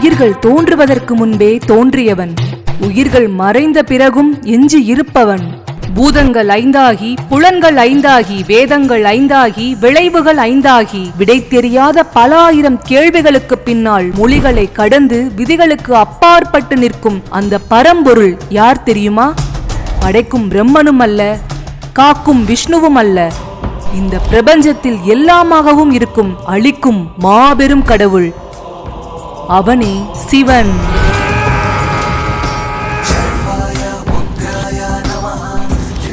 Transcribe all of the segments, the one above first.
உயிர்கள் தோன்றுவதற்கு முன்பே தோன்றியவன், உயிர்கள் மறைந்த பிறகும் எஞ்சி இருப்பவன். பூதங்கள் ஐந்தாகி, புலன்கள் ஐந்தாகி, வேதங்கள் ஐந்தாகி, விளைவுகள் ஐந்தாகி, விடை தெரியாத பல ஆயிரம் கேள்விகளுக்கு பின்னால் மொழிகளை கடந்து விதிகளுக்கு அப்பாற்பட்டு நிற்கும் அந்த பரம்பொருள் யார் தெரியுமா? படைக்கும் பிரம்மனும் அல்ல, காக்கும் விஷ்ணுவும் அல்ல, இந்த பிரபஞ்சத்தில் எல்லாமாகவும் இருக்கும் அழிக்கும் மாபெரும் கடவுள். அவனே சிவன்.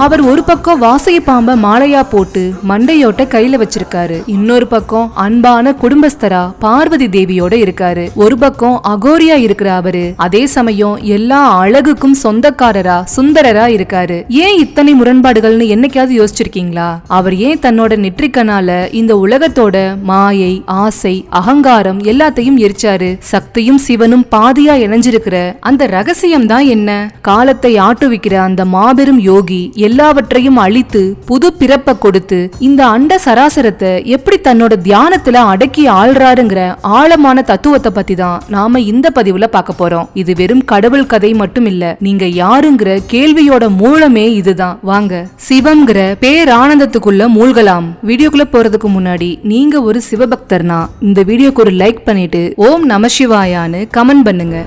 அவர் ஒரு பக்கம் வாசை பாம்ப மாலையா போட்டு மண்டையோட்ட கையில வச்சிருக்காரு, இன்னொரு பக்கம் அன்பான குடும்பஸ்தரா பார்வதி தேவியோட இருக்காரு. ஒரு பக்கம் அகோரியா இருக்கிற அவரு அதே சமயம் எல்லா அழகுக்கும் சொந்தக்காரரா சுந்தரரா இருக்காரு. ஏன் இத்தனை முரண்பாடுகள்னு என்னைக்காவது யோசிச்சிருக்கீங்களா? அவர் ஏன் தன்னோட நெற்றிக்கனால இந்த உலகத்தோட மாயை, ஆசை, அகங்காரம் எல்லாத்தையும் எரிச்சாரு? சக்தியும் சிவனும் பாதியா இணைஞ்சிருக்கிற அந்த ரகசியம் தான் என்ன? காலத்தை ஆட்டுவிக்கிற அந்த மாபெரும் யோகி எல்லாவற்றையும் அழித்து புது பிறப்ப கொடுத்து இந்த அண்ட சராசரத்தை எப்படி தன்னோட தியானத்துல அடக்கி ஆள்றாருங்கிற ஆழமான தத்துவத்தை பத்தி தான் நாம இந்த பதிவுல பார்க்க போறோம். இது வெறும் கடவுள் கதை மட்டும் இல்ல, நீங்க யாருங்கிற கேள்வியோட மூலமே இதுதான். வாங்க சிவம்ங்கிற பேரானந்தத்துக்குள்ள மூழ்கலாம். வீடியோக்குள்ள போறதுக்கு முன்னாடி நீங்க ஒரு சிவபக்தர்னா இந்த வீடியோக்கு ஒரு லைக் பண்ணிட்டு ஓம் நம சிவாயான்னு கமெண்ட் பண்ணுங்க.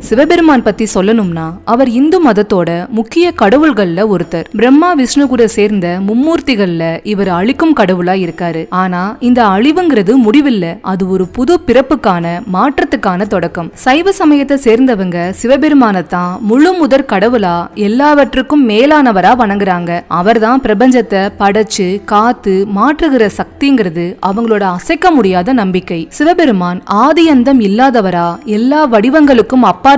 சிவபெருமான் பத்தி சொல்லணும்னா அவர் இந்து மதத்தோட முக்கிய கடவுள்கள்ல ஒருத்தர். பிரம்மா விஷ்ணு கூட சேர்ந்த மும்மூர்த்திகள்ல இவர் அழிக்கும் கடவுளா இருக்காரு. ஆனா இந்த அழிவுங்கிறது முடிவில்ல, அது ஒரு புது பிறப்புக்கான மாற்றத்துக்கான தொடக்கம். சைவ சமயத்தை சேர்ந்தவங்க சிவபெருமானத்தான் முழு முதற் கடவுளா எல்லாவற்றுக்கும் மேலானவரா வணங்குறாங்க. அவர் தான் பிரபஞ்சத்தை படைச்சு காத்து மாற்றுகிற சக்திங்கிறது அவங்களோட அசைக்க முடியாத நம்பிக்கை. சிவபெருமான் ஆதி அந்தம் இல்லாதவரா எல்லா வடிவங்களுக்கும் அப்பாற்பட்ட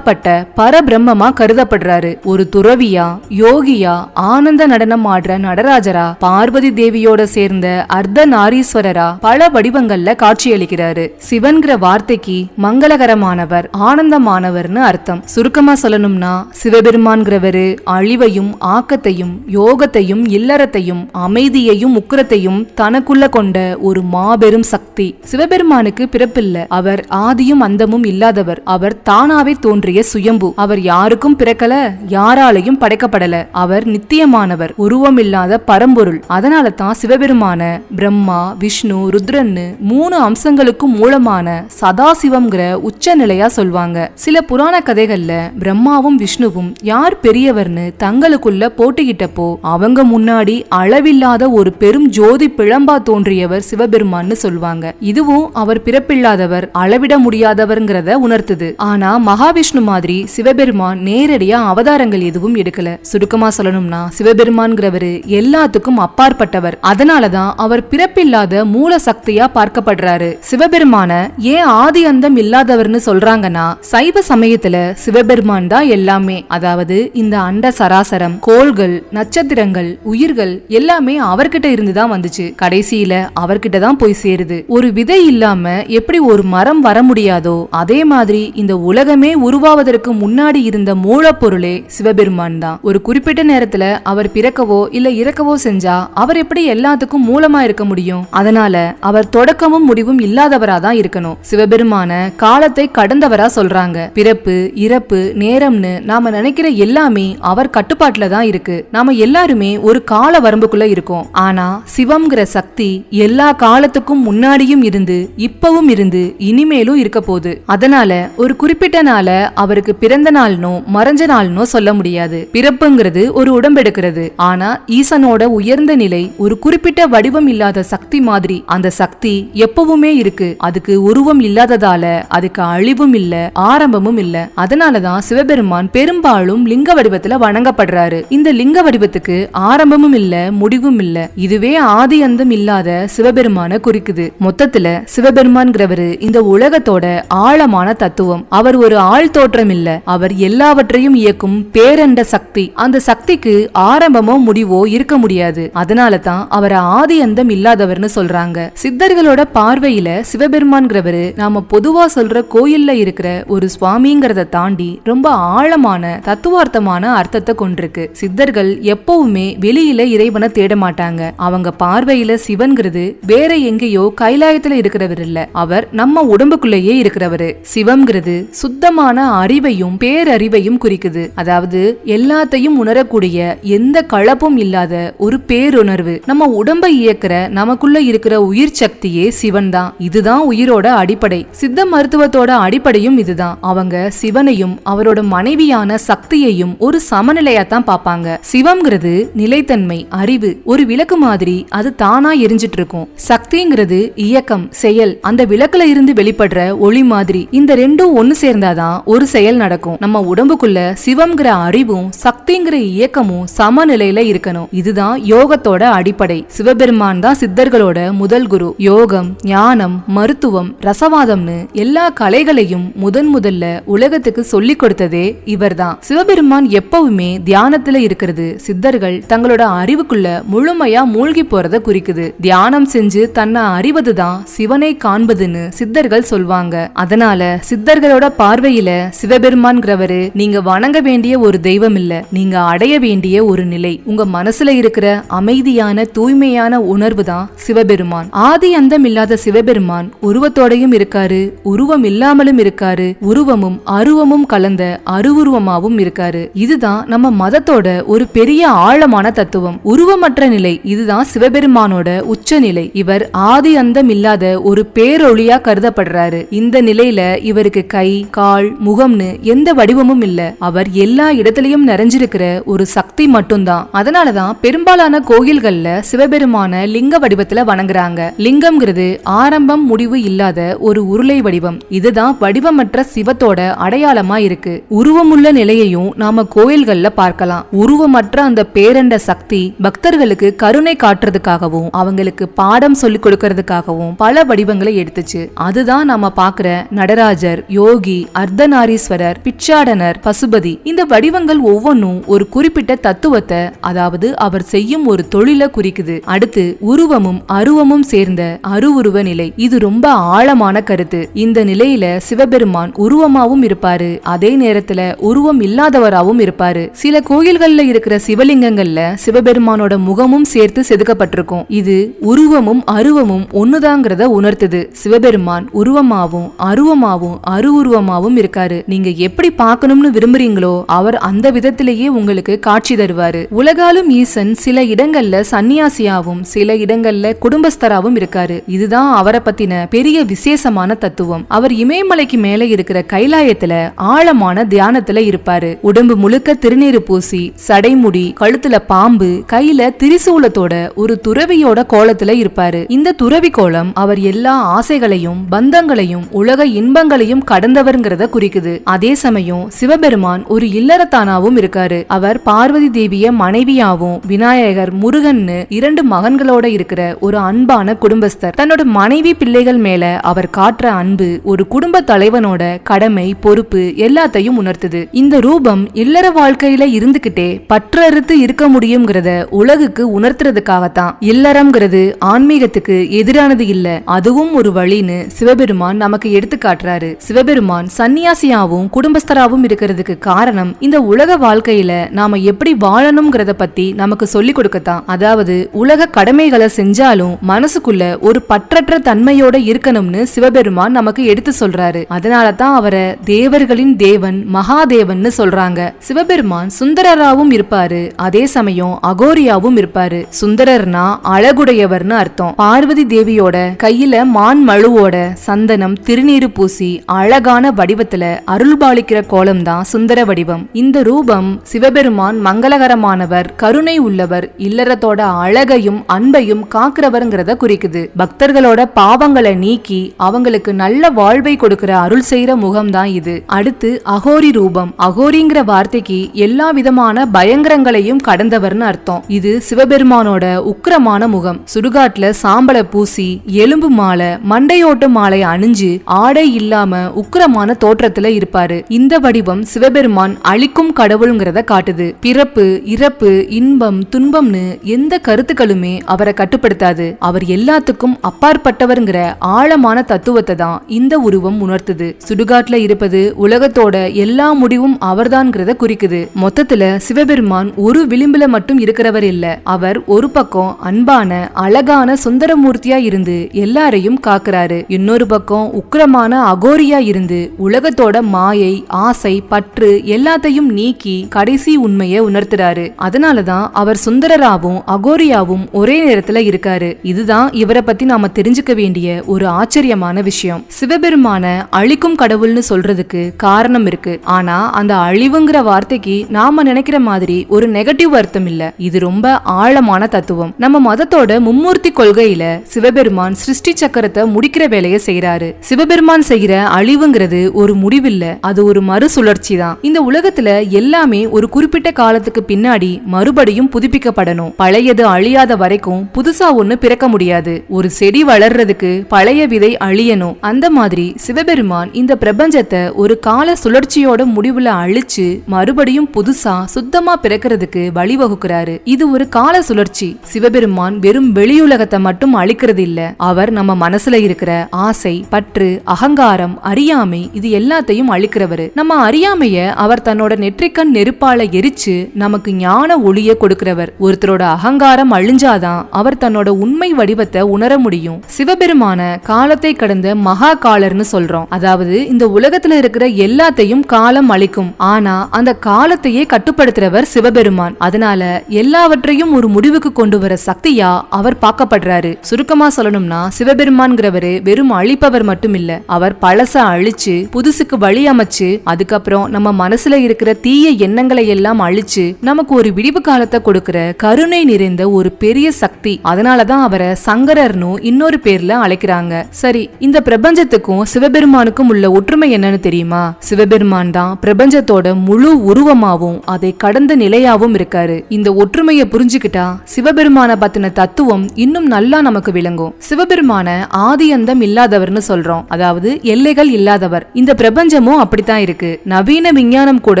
பரபிரம்மமா கருதப்படுறாரு. ஒரு துறவியா, யோகியா, ஆனந்த நடனம் ஆடுற நடராஜரா, பார்வதி தேவியோட சேர்ந்த அர்த்த நாரீஸ்வரரா பல வடிவங்கள்ல காட்சியளிக்கிறாரு. சிவன்கிற வார்த்தைக்கு மங்களகரமானவர், ஆனந்தமானவர்னு அர்த்தம். சுருக்கமா சொல்லணும்னா சிவபெருமான்கிறவரு அழிவையும் ஆக்கத்தையும் யோகத்தையும் இல்லறத்தையும் அமைதியையும் உக்கிரத்தையும் தனக்குள்ள கொண்ட ஒரு மாபெரும் சக்தி. சிவபெருமானுக்கு பிறப்பில்ல, அவர் ஆதியும் அந்தமும் இல்லாதவர். அவர் தானாவே தோன்றிய சுயம்பு. அவர் யாருக்கும் பிறக்கல, யாராலையும் படைக்கப்படல. அவர் நித்தியமானவர், உருவமில்லாத பரம்பொருள். அதனால தான் சிவபெருமான பிரம்மா, விஷ்ணு, ருத்ரன்னு 3 அம்சங்களுக்கும் மூலமான சதாசிவம்ங்கிற உச்ச நிலையா சொல்வாங்க. சில புராண கதைகள்ல பிரம்மாவும் விஷ்ணுவும் யார் பெரியவர்னு தங்களுக்குள்ள போட்டிக்கிட்டப்போ அவங்க முன்னாடி அளவில்லாத ஒரு பெரும் ஜோதி பிழம்பா தோன்றியவர் சிவபெருமான்னு சொல்வாங்க. இதுவும் அவர் பிறப்பில்லாதவர், அளவிட முடியாதவர்ங்கிறத உணர்த்துது. ஆனா மகாவிஷ்ணு மாதிரி சிவபெருமான் நேரடியா அவதாரங்கள் எதுவும் எடுக்கல. சுருக்கமா சொல்லணும்னா சிவபெருமான்கிறவரு எல்லாத்துக்கும் அப்பாற்பட்டவர். அதனாலதான் அவர் பிறப்பில்லாத மூல சக்தியா பார்க்கப்படுறாரு. சிவபெருமான ஏன் ஆதி அந்தம் இல்லாதவர்னு சொல்றாங்கன்னா சைவ சமயத்துல சிவபெருமான் தான் எல்லாமே. அதாவது இந்த அண்ட சராசரம், கோள்கள், நட்சத்திரங்கள், உயிர்கள் எல்லாமே அவர்கிட்ட இருந்துதான் வந்துச்சு. கடைசியில அவர்கிட்ட தான் போய் சேருது. ஒரு விதை இல்லாம எப்படி ஒரு மரம் வர முடியாதோ அதே மாதிரி இந்த உலகமே உருவாவதற்கு முன்னாடி இருந்த மூலப்பொருளே சிவபெருமான் தான். ஒரு குறிப்பிட்ட நேரத்துல அவர் பிறக்கவோ இல்ல இறக்கவோ செஞ்சா அவர் எப்படி எல்லாத்துக்கும் மூலமா இருக்க முடியும்? அதனால அவர் தொடக்கமும் முடிவும் இல்லாதவரா தான் இருக்கணும். சிவபெருமான காலத்தை கடந்தவரா சொல்றாங்க. பிறப்பு, இறப்பு, நேரம்னு நாம நினைக்கிற எல்லாமே அவர் கட்டுப்பாட்டுல தான் இருக்கு. நாம எல்லாருமே ஒரு கால வரம்புக்குள்ள இருக்கோம். ஆனா சிவம்ங்கிற சக்தி எல்லா காலத்துக்கும் முன்னாடியும் இருந்து இப்பவும் இருந்து இனிமேலும் இருக்க போகுது. அதனால ஒரு குறிப்பிட்ட நாள அவருக்கு பிறந்த நாள்னோ மறைஞ்ச நாள்னோ சொல்ல முடியாது. பிறப்புங்கிறது ஒரு உடம்பெடுக்கிறது. ஆனா ஈசனோட உயர்ந்த நிலை ஒரு குறிப்பிட்ட வடிவம் இல்லாத சக்தி மாதிரி. அந்த சக்தி எப்பவுமே இருக்கு. அதுக்கு உருவம் இல்லாததால அதுக்கு அழிவும் இல்ல, ஆரம்பமும் இல்ல. அதனாலதான் சிவபெருமான் பெரும்பாலும் லிங்க வடிவத்துல வணங்கப்படுறாரு. இந்த லிங்க வடிவத்துக்கு ஆரம்பமும் இல்ல, முடிவும் இல்ல. இதுவே ஆதி அந்தம் இல்லாத சிவபெருமான குறிக்குது. மொத்தத்துல சிவபெருமான்கிறவரு இந்த உலகத்தோட ஆழமான தத்துவம். அவர் ஒரு ஆழ் தோற்றம் இல்ல, அவர் எல்லாவற்றையும் இயக்கும் பேரண்ட சக்தி. அந்த சக்திக்கு ஆரம்பமோ முடிவோ இருக்க முடியாது. அதனால தான் அவரை ஆதி அந்தம் இல்லாதவர்னு சொல்றாங்க. சித்தர்களோட பார்வையில சிவபெருமான்கிறவரு நாம பொதுவா சொல்ற கோயில்ல இருக்கிற ஒரு சுவாமிங்கிறத தாண்டி ரொம்ப ஆழமான தத்துவார்த்தமான அர்த்தத்தை கொண்டிருக்கு. சித்தர்கள் எப்பவுமே வெளியில இறைவனை தேட மாட்டாங்க. அவங்க பார்வையில சிவன்கிறது வேற எங்கேயோ கைலாயத்துல இருக்கிறவர் இல்ல, அவர் நம்ம உடம்புக்குள்ளேயே இருக்கிறவரு. சிவம்ங்கிறது சுத்தமான அறிவையும் பேரறிவையும் குறிக்குது. அதாவது எல்லாத்தையும் உணரக்கூடிய எந்த கலப்பும் இல்லாத ஒரு பேருணர்வு. நம்ம உடம்பை இயக்கிற நமக்குள்ள இருக்கிற உயிர் சக்தியே சிவன் தான். இதுதான் உயிரோட அடிப்படை. சித்த மருத்துவத்தோட அடிப்படையும் இதுதான். அவங்க சிவனையும் அவரோட மனைவியான சக்தியையும் ஒரு சமநிலையா தான் பாப்பாங்க. சிவம்ங்கிறது நிலைத்தன்மை, அறிவு. ஒரு விளக்கு மாதிரி அது தானா எரிஞ்சிட்டு இருக்கும். சக்திங்கிறது இயக்கம், செயல். அந்த விளக்குல இருந்து வெளிப்படுற ஒளி மாதிரி. இந்த ரெண்டும் ஒன்னு சேர்ந்தாதான் ஒரு செயல் நடக்கும். நம்ம உடம்புக்குள்ள சிவம்ங்கிற அறிவும் சக்திங்கிற இயக்கமும் சமநிலையில இருக்கணும். இதுதான் யோகத்தோட அடிப்படை. சிவபெருமான் தான் சித்தர்களோட முதல் குரு. யோகம், ஞானம், மருத்துவம், ரசவாதம்னு எல்லா கலைகளையும் முதல்ல உலகத்துக்கு சொல்லி கொடுத்ததே இவர்தான். சிவபெருமான் எப்பவுமே தியானத்துல இருக்கிறது சித்தர்கள் தங்களோட அறிவுக்குள்ள முழுமையா மூழ்கி போறத குறிக்குது. தியானம் செஞ்சு தன்னை அறிவதுதான் சிவனை காண்பதுன்னு சித்தர்கள் சொல்வாங்க. அதனால சித்தர்களோட பார்வையில சிவபெருமான்கிறவரு நீங்க வணங்க வேண்டிய ஒரு தெய்வம் இல்ல, நீங்க அடைய வேண்டிய ஒரு நிலை. உங்க மனசுல இருக்கிற அமைதியான தூய்மையான உணர்வு தான் சிவபெருமான். ஆதி அந்தம் இல்லாத சிவபெருமான் உருவத்தோடையும் இருக்காரு, உருவம் இல்லாமலும் இருக்காரு, உருவமும் அருவமும் கலந்த அருவுருவமாவும் இருக்காரு. இதுதான் நம்ம மதத்தோட ஒரு பெரிய ஆழமான தத்துவம். உருவமற்ற நிலை, இதுதான் சிவபெருமானோட உச்ச நிலை. இவர் ஆதி அந்தம் இல்லாத ஒரு பேரொளியா கருதப்படுறாரு. இந்த நிலையில இவருக்கு கை, கால், முகம்னு எந்த வடிவமும் இல்ல. அவர் எல்லா இடத்திலையும் நிறைஞ்சிருக்கிற ஒரு சக்தி மட்டும்தான். அதனாலதான் பெரும்பாலான கோயில்கள்ல சிவபெருமான லிங்க வடிவத்துல வணங்குறாங்க. லிங்கம்ங்கிறது ஆரம்பம் முடிவு இல்லாத ஒரு உருளை வடிவம். இதுதான் வடிவமற்ற சிவத்தோட அடையாளமா இருக்கு. உருவமுள்ள நிலையையும் நாம கோயில்கள்ல பார்க்கலாம். உருவமற்ற அந்த பேரண்ட சக்தி பக்தர்களுக்கு கருணை காட்டுறதுக்காகவும் அவங்களுக்கு பாடம் சொல்லிக் கொடுக்கறதுக்காகவும் பல வடிவங்களை எடுத்துச்சு. அதுதான் நாம பாக்குற நடராஜர், யோகி, அர்த்தநாரீஸ்வரர், பிச்சாடனர், பசுபதி. இந்த வடிவங்கள் ஒவ்வொன்றும் ஒரு குறிப்பிட்ட தத்துவத்தை, அதாவது அவர் செய்யும் ஒரு தொழிலை குறிக்குது. அடுத்து உருவமும் அருவமும் சேர்ந்த அருவுருவ நிலை. இது ரொம்ப ஆழமான கருத்து. இந்த நிலையில சிவபெருமான் உருவமாவும் இருப்பாரு, அதே நேரத்துல உருவம் இல்லாதவராகவும் இருப்பாரு. சில கோயில்கள்ல இருக்கிற சிவலிங்கங்கள்ல சிவபெருமானோட முகமும் சேர்த்து செதுக்கப்பட்டிருக்கும். இது உருவமும் அருவமும் ஒண்ணுதாங்கிறத உணர்த்துது. சிவபெருமான் உருவமாவும் அருவமாவும் அருவுருவமாவும் இருக்காரு. நீங்க எப்படி பார்க்கணும்னு விரும்புறீங்களோ அவர் அந்த விதத்திலேயே உங்களுக்கு காட்சி தருவாரு. உலகாலும் ஈசன் சில இடங்கள்ல சன்னியாசியாவும் சில இடங்கள்ல குடும்பஸ்தராவும் இருக்காரு. இதுதான் அவரை பத்தின பெரிய விசேஷமான தத்துவம். அவர் இமயமலைக்கு மேல இருக்கிற கைலாயத்துல ஆழமான தியானத்துல இருப்பாரு. உடம்பு முழுக்க திருநீரு பூசி, சடைமுடி, கழுத்துல பாம்பு, கையில திரிசூலத்தோட ஒரு துறவியோட கோலத்துல இருப்பாரு. இந்த துறவி கோலம் அவர் எல்லா ஆசைகளையும் பந்தங்களையும் உலக இன்பங்களையும் கடந்தவர்ங்கிறத குறிக்குது. அதே சமயம் சிவபெருமான் ஒரு இல்லறத்தானாவும் இருக்காரு. அவர் பார்வதி தேவிய மனைவியாவும் விநாயகர், முருகன்னு 2 மகன்களோட இருக்கிற ஒரு அன்பான குடும்பஸ்தர். தன்னோட மனைவி பிள்ளைகள் மேல அவர் காட்டுற அன்பு ஒரு குடும்ப தலைவனோட கடமை, பொறுப்பு எல்லாத்தையும் உணர்த்துது. இந்த ரூபம் இல்லற வாழ்க்கையில இருந்துகிட்டே பற்றறுத்து இருக்க முடியும்ங்கிறத உலகுக்கு உணர்த்துறதுக்காகத்தான். இல்லறம்ங்கிறது ஆன்மீகத்துக்கு எதிரானது இல்ல, அதுவும் ஒரு வழின்னு சிவபெருமான் நமக்கு எடுத்து காட்டுறாரு. சிவபெருமான் சன்னியாசியாவும் குடும்பஸ்தராவும் இருக்கிறதுக்கு காரணம் இந்த உலக வாழ்க்கையில நாம எப்படி வாழணும்ங்கிறத பத்தி நமக்கு சொல்லி கொடுக்கத்தான். அதாவது உலக கடமைகளை செஞ்சாலும் மனசுக்குள்ள ஒரு பற்றற்ற தன்மையோட இருக்கணும்னு சிவபெருமான் நமக்கு எடுத்து சொல்றாரு. அதனாலதான் அவரை தேவர்களின் தேவன், மகாதேவன் சொல்றாங்க. சிவபெருமான் சுந்தரராவும் இருப்பாரு, அதே சமயம் அகோரியாவும் இருப்பாரு. சுந்தரர்னா அழகுடையவர்னு அர்த்தம். பார்வதி தேவியோட கையில மான் மழுவோட சந்தனம், திருநீரு பூசி அழகான வடிவத்துல அருள்பாலிக்கிற கோலம் தான் சுந்தர வடிவம். இந்த ரூபம் சிவபெருமான் மங்களகரமானவர், கருணை உள்ளவர், இல்லறத்தோட அழகையும் அன்பையும் காக்கிறவர்ங்கிறத குறிக்குது. பக்தர்களோட பாவங்களை நீக்கி அவங்களுக்கு நல்ல வாழ்வை கொடுக்கிற அருள் செய்யற முகம் தான் இது. அடுத்து அகோரி ரூபம். அகோரிங்கிற வார்த்தைக்கு எல்லா விதமான பயங்கரங்களையும் கடந்தவர்னு அர்த்தம். இது சிவபெருமானோட உக்கிரமான முகம். சுடுகாட்டுல சாம்பலை பூசி, எலும்பு மாலை, மண்டையோட்டு மாலை அணிஞ்சு, ஆடை இல்லாம உக்கிரமான தோற்றத்துல வடிவத்துல இருப்பாரு. இந்த வடிவம் சிவபெருமான் அழிக்கும் கடவுள்ங்கிறத காட்டுது. பிறப்பு, இறப்பு, இன்பம், துன்பம்னு எந்த கருத்துக்களுமே அவரை கட்டுப்படுத்தாது. அவர் எல்லாத்துக்கும் அப்பாற்பட்டவர்ங்கிற ஆழமான தத்துவத்தை தான் இந்த உருவம் உணர்த்துது. சுடுகாட்டுல இருப்பது உலகத்தோட எல்லா முடிவும் அவர்தான்ங்கிறத குறிக்குது. மொத்தத்துல சிவபெருமான் ஒரு விளிம்புல மட்டும் இருக்கிறவர் இல்ல. அவர் ஒரு பக்கம் அன்பான அழகான சுந்தரமூர்த்தியா இருந்து எல்லாரையும் காக்குறாரு. இன்னொரு பக்கம் உக்கிரமான அகோரியா இருந்து உலகத்தோட மாயை, ஆசை, பற்று எல்லாத்தையும் நீக்கி கடைசி உண்மையை உணர்த்துறாரு. அதனாலதான் அவர் சுந்தரராவும் அகோரியாவும் ஒரே நேரத்துல இருக்காரு. இதுதான் இவரை பத்தி நாம தெரிஞ்சுக்க வேண்டிய ஒரு ஆச்சரியமான விஷயம். சிவபெருமான அழிக்கும் கடவுள்னு சொல்றதுக்கு காரணம் இருக்கு. ஆனா அந்த அழிவுங்கிற வார்த்தைக்கு நாம நினைக்கிற மாதிரி ஒரு நெகட்டிவ் அர்த்தம் இல்ல. இது ரொம்ப ஆழமான தத்துவம். நம்ம மதத்தோட மும்மூர்த்தி கொள்கையில சிவபெருமான் சிருஷ்டி சக்கரத்தை முடிக்கிற வேலையை செய்யறாரு. சிவபெருமான் செய்கிற அழிவுங்கிறது ஒரு முடிவில்ல, அது ஒரு மறுசுழற்சி தான். இந்த உலகத்துல எல்லாமே ஒரு குறிப்பிட்ட காலத்துக்கு பின்னாடி மறுபடியும் புதுப்பிக்கப்படணும். பழையது அழியாத வரைக்கும் புதுசா ஒண்ணு பிறக்க முடியாது. ஒரு செடி வளர்றதுக்கு பழைய விதை அழியணும். அந்த மாதிரி சிவபெருமான் இந்த பிரபஞ்சத்தை ஒரு கால சுழற்சியோட முடிவுல அழிச்சு மறுபடியும் புதுசா சுத்தமா பிறக்கிறதுக்கு வழிவகுக்கிறாரு. இது ஒரு கால சுழற்சி. சிவபெருமான் வெறும் வெளியுலகத்தை மட்டும் அழிக்கிறது இல்ல, அவர் நம்ம மனசுல இருக்கிற ஆசை, பற்று, அகங்காரம், அறியாமை இது எல்லாத்தையும் அழிக்கிறவரு. நம்ம அறியாமைய அவர் தன்னோட நெற்றிக்கண் நெருப்பால எரிச்சு நமக்கு ஞான ஒளிய கொடுக்கிறவர். ஒருத்தரோட அகங்காரம் அழிஞ்சாதான் அவர் தன்னோட உண்மை வடிவத்தை உணர முடியும். சிவபெருமான காலத்தை கடந்த மகா காலர்னு சொல்றோம். அதாவது இந்த உலகத்துல இருக்கிற எல்லாத்தையும் காலம் அழிக்கும். ஆனா அந்த காலத்தையே கட்டுப்படுத்துறவர் சிவபெருமான். அதனால எல்லாவற்றையும் ஒரு முடிவுக்கு கொண்டு வர சக்தியா அவர் பார்க்கப்படுறாரு. சுருக்கமா சொல்லணும்னா சிவபெருமான்கிறவரு வெறும் அழிப்பவர் மட்டும் இல்ல, அவர் பழச அழிச்சு புதுசுக்கு வழி அமைச்சு அதுக்கப்புறம் நம்ம மனசுல இருக்கிற தீய எண்ணங்களை எல்லாம் அழிச்சு நமக்கு ஒரு விடிவு காலத்தை கொடுக்கிற கருணை நிறைந்த ஒரு பெரிய சக்தி. அதனாலதான் அவரை சங்கரர்னு இன்னொரு பேர்ல அழைக்கிறாங்க. சரி, இந்த பிரபஞ்சத்துக்கும் சிவபெருமானுக்கும் உள்ள ஒற்றுமை என்னன்னு தெரியுமா? சிவபெருமான் தான் பிரபஞ்சத்தோட முழு உருவமாவும் அதை கடந்த நிலையாவும் இருக்காரு. இந்த ஒற்றுமையை புரிஞ்சுக்கிட்டா சிவபெருமான பத்தின தத்துவம் இன்னும் நல்லா நமக்கு விளங்கும். சிவபெருமான ஆதி அந்தம் இல்லாதவர்னு சொல்றோம், அதாவது எல்லைகள் இல்லாதவர். இந்த பிரபஞ்சமும் அப்படித்தான் இருக்கு. நவீன விஞ்ஞானம் கூட